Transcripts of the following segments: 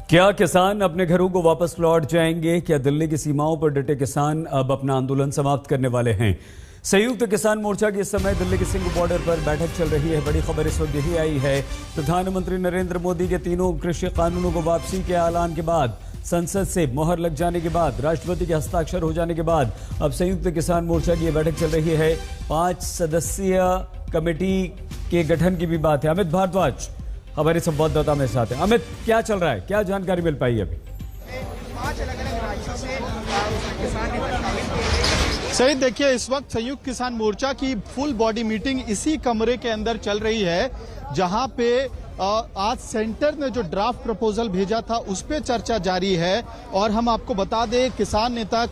क्या किसान अपने घरों को वापस लौट जाएंगे? क्या दिल्ली की सीमाओं पर डटे किसान अब अपना आंदोलन समाप्त करने वाले हैं? संयुक्त किसान मोर्चा की इस समय दिल्ली के सिंघू बॉर्डर पर बैठक चल रही है। बड़ी खबर इस वक्त यही आई है, प्रधानमंत्री नरेंद्र मोदी के तीनों कृषि कानूनों को वापसी के ऐलान के बाद, संसद से मोहर लग जाने के बाद, राष्ट्रपति के हस्ताक्षर हो जाने के बाद अब संयुक्त किसान मोर्चा की यह बैठक चल रही है। 5 सदस्यीय कमेटी के गठन की भी बात है। अमित भारद्वाज हमारे संवाददाता मेरे साथ हैं। अमित, क्या चल रहा है, क्या जानकारी मिल पाई अभी? 5 अलग-अलग राज्यों से किसान नेता सही देखिए, इस वक्त संयुक्त किसान मोर्चा की फुल बॉडी मीटिंग इसी कमरे के अंदर चल रही है, जहां पे आज सेंटर ने जो ड्राफ्ट प्रपोजल भेजा था उस पे चर्चा जारी है। और हम आपको बता दें, किसान नेता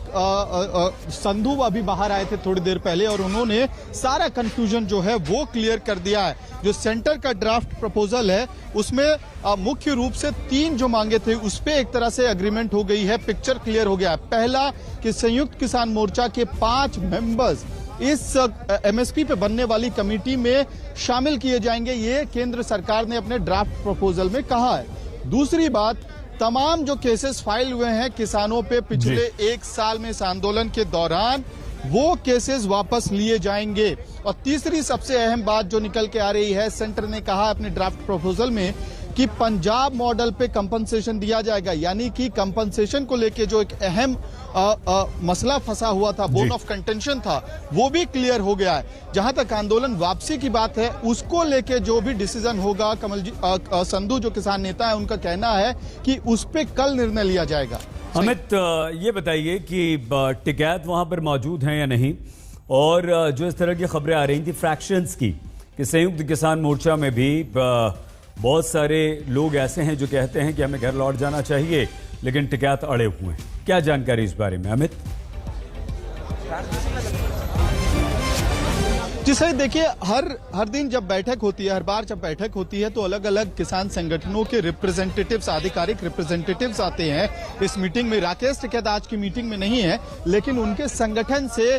संधू अभी बाहर आए थे थोड़ी देर पहले और उन्होंने सारा कंफ्यूजन जो है वो क्लियर कर दिया है। जो सेंटर का ड्राफ्ट प्रपोजल है उसमें मुख्य रूप से 3 जो मांगे थे उस पे एक तरह से एग्रीमेंट हो गई है, पिक्चर क्लियर हो गया है। पहला कि संयुक्त किसान मोर्चा के 5 मेंबर्स इस एमएसपी पे बनने वाली कमेटी में शामिल किए जाएंगे, ये केंद्र सरकार ने अपने ड्राफ्ट प्रपोजल में कहा है। दूसरी बात, तमाम जो केसेस फाइल हुए हैं किसानों पे पिछले 1 साल में इस आंदोलन के दौरान, वो केसेस वापस लिए जाएंगे। और तीसरी सबसे अहम बात जो निकल के आ रही है, सेंटर ने कहा अपने ड्राफ्ट प्रपोजल में कि पंजाब मॉडल पे कंपनसेशन दिया जाएगा, यानी कि कंपनसेशन को लेके जो एक अहम मसला फंसा हुआ था, बोन ऑफ कंटेंशन था, वो भी क्लियर हो गया है। जहां तक आंदोलन वापसी की बात है, उसको लेके जो भी डिसीजन होगा, संधू जो किसान नेता है उनका कहना है कि उस पे कल निर्णय लिया जाएगा। अमित, ये बताइए कि टिकैत वहां पर मौजूद हैं या नहीं? और जो इस तरह की खबरें आ रही थी फ्रैक्शंस की कि संयुक्त किसान मोर्चा में भी बहुत सारे लोग ऐसे हैं जो कहते हैं कि हमें घर लौट जाना चाहिए, लेकिन टिकैत अड़े हुए हैं। क्या जानकारी इस बारे में अमित? जी सही देखिए, हर दिन जब बैठक होती है, हर बार जब बैठक होती है तो अलग अलग किसान संगठनों के रिप्रेजेंटेटिव्स, आधिकारिक रिप्रेजेंटेटिव्स आते हैं इस मीटिंग में। राकेश टिकैत आज की मीटिंग में नहीं है, लेकिन उनके संगठन से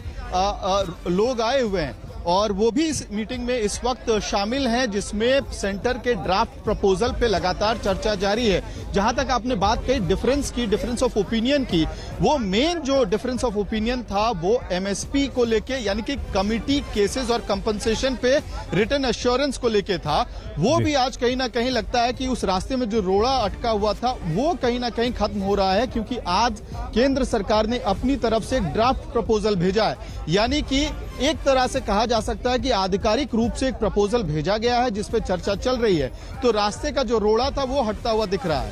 लोग आए हुए हैं और वो भी इस मीटिंग में इस वक्त शामिल हैं, जिसमें सेंटर के ड्राफ्ट प्रपोजल पे लगातार चर्चा जारी है। जहां तक आपने बात कही डिफरेंस ऑफ ओपिनियन की, वो मेन जो डिफरेंस ऑफ ओपिनियन था वो एमएसपी को लेके, यानी कि कमिटी केसेस और कंपनसेशन पे रिटर्न एश्योरेंस को लेके था। वो भी आज कहीं ना कहीं लगता है कि उस रास्ते में जो रोड़ा अटका हुआ था वो कहीं ना कहीं खत्म हो रहा है, क्योंकि आज केंद्र सरकार ने अपनी तरफ से ड्राफ्ट प्रपोजल भेजा है। यानी कि एक तरह से कहा जा सकता है कि आधिकारिक रूप से एक प्रपोजल भेजा गया है जिस पे चर्चा चल रही है, तो रास्ते का जो रोड़ा था वो हटता हुआ दिख रहा है।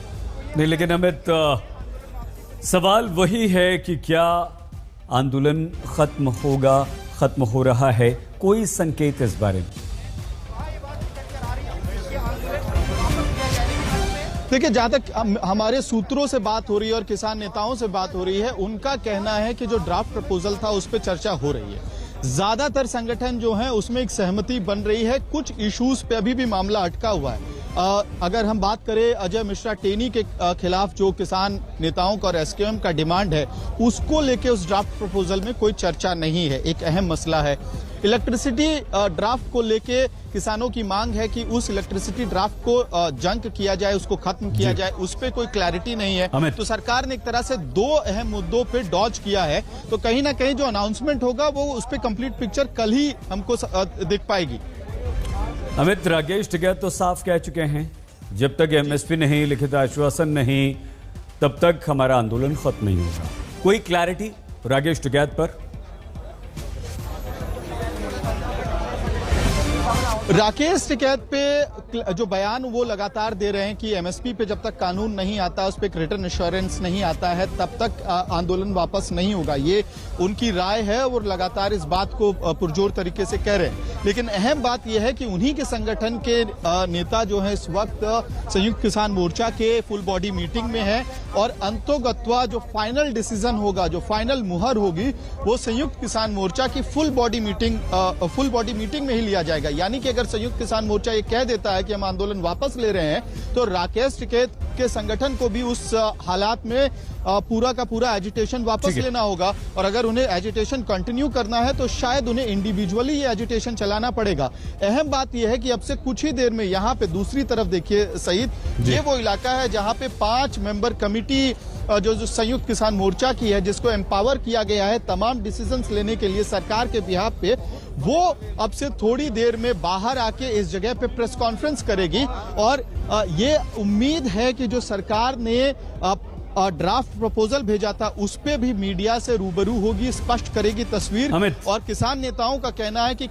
नहीं, लेकिन अमित, सवाल वही है कि क्या आंदोलन खत्म होगा, खत्म हो रहा है? कोई संकेत इस बारे में? देखिए, जहां तक हमारे सूत्रों से बात हो रही है और किसान नेताओं से बात हो रही है, उनका कहना है कि जो ड्राफ्ट प्रपोजल था उस पर चर्चा हो रही है। ज्यादातर संगठन जो हैं उसमें एक सहमति बन रही है, कुछ इश्यूज पे अभी भी मामला अटका हुआ है। अगर हम बात करें अजय मिश्रा टेनी के खिलाफ जो किसान नेताओं का और एसकेएम का डिमांड है, उसको लेके उस ड्राफ्ट प्रपोजल में कोई चर्चा नहीं है, एक अहम मसला है। इलेक्ट्रिसिटी ड्राफ्ट को लेके किसानों की मांग है कि उस इलेक्ट्रिसिटी ड्राफ्ट को जंक किया जाए, उसको खत्म किया जाए, उस पे कोई क्लैरिटी नहीं है। तो सरकार ने एक तरह से 2 अहम मुद्दों पे डॉज किया है। तो कहीं ना कहीं जो अनाउंसमेंट होगा वो उस पे कंप्लीट पिक्चर कल ही हमको दिख पाएगी। अमित, राकेश टिकैत तो साफ कह चुके हैं, जब तक एमएसपी नहीं, लिखित आश्वासन नहीं, तब तक हमारा आंदोलन खत्म नहीं होगा। कोई क्लैरिटी राकेश टिकैत पर? राकेश टिकैत पे जो बयान वो लगातार दे रहे हैं कि एमएसपी पे जब तक कानून नहीं आता, उस पर एक रिटर्न एश्योरेंस नहीं आता है, तब तक आंदोलन वापस नहीं होगा, ये उनकी राय है और लगातार इस बात को पुरजोर तरीके से कह रहे हैं। लेकिन अहम बात यह है कि उन्हीं के संगठन के नेता जो है इस वक्त संयुक्त किसान मोर्चा के फुल बॉडी मीटिंग में है और अंतोगत्वा जो फाइनल डिसीजन होगा, जो फाइनल मुहर होगी, वो संयुक्त किसान मोर्चा की फुल बॉडी मीटिंग में ही लिया जाएगा। यानी कि अगर संयुक्त किसान मोर्चा ये कह देता है कि हम आंदोलन वापस ले रहे हैं, तो राकेश टिकैत आपके संगठन को भी उस हालात में पूरा का पूरा एजिटेशन वापस लेना होगा, और अगर उन्हें एजिटेशन कंटिन्यू करना है तो शायद उन्हें इंडिविजुअली ये एजिटेशन चलाना पड़ेगा। अहम बात यह है कि अब से कुछ ही देर में यहाँ पे दूसरी तरफ देखिए सईद, ये वो इलाका है जहाँ पे 5 मेंबर कमिटी जो संयुक्त किसान मोर्चा की है, जिसको एम्पावर किया गया है तमाम डिसीजंस लेने के लिए सरकार के बिहाफ पे, वो अब से थोड़ी देर में बाहर आके इस जगह पे प्रेस कॉन्फ्रेंस करेगी। और ये उम्मीद है कि जो सरकार ने ड्राफ्ट प्रपोजल भेजा था उस पे भी मीडिया से रूबरू होगी, स्पष्ट करेगी तस्वीर। और किसान नेताओं का कहना है कि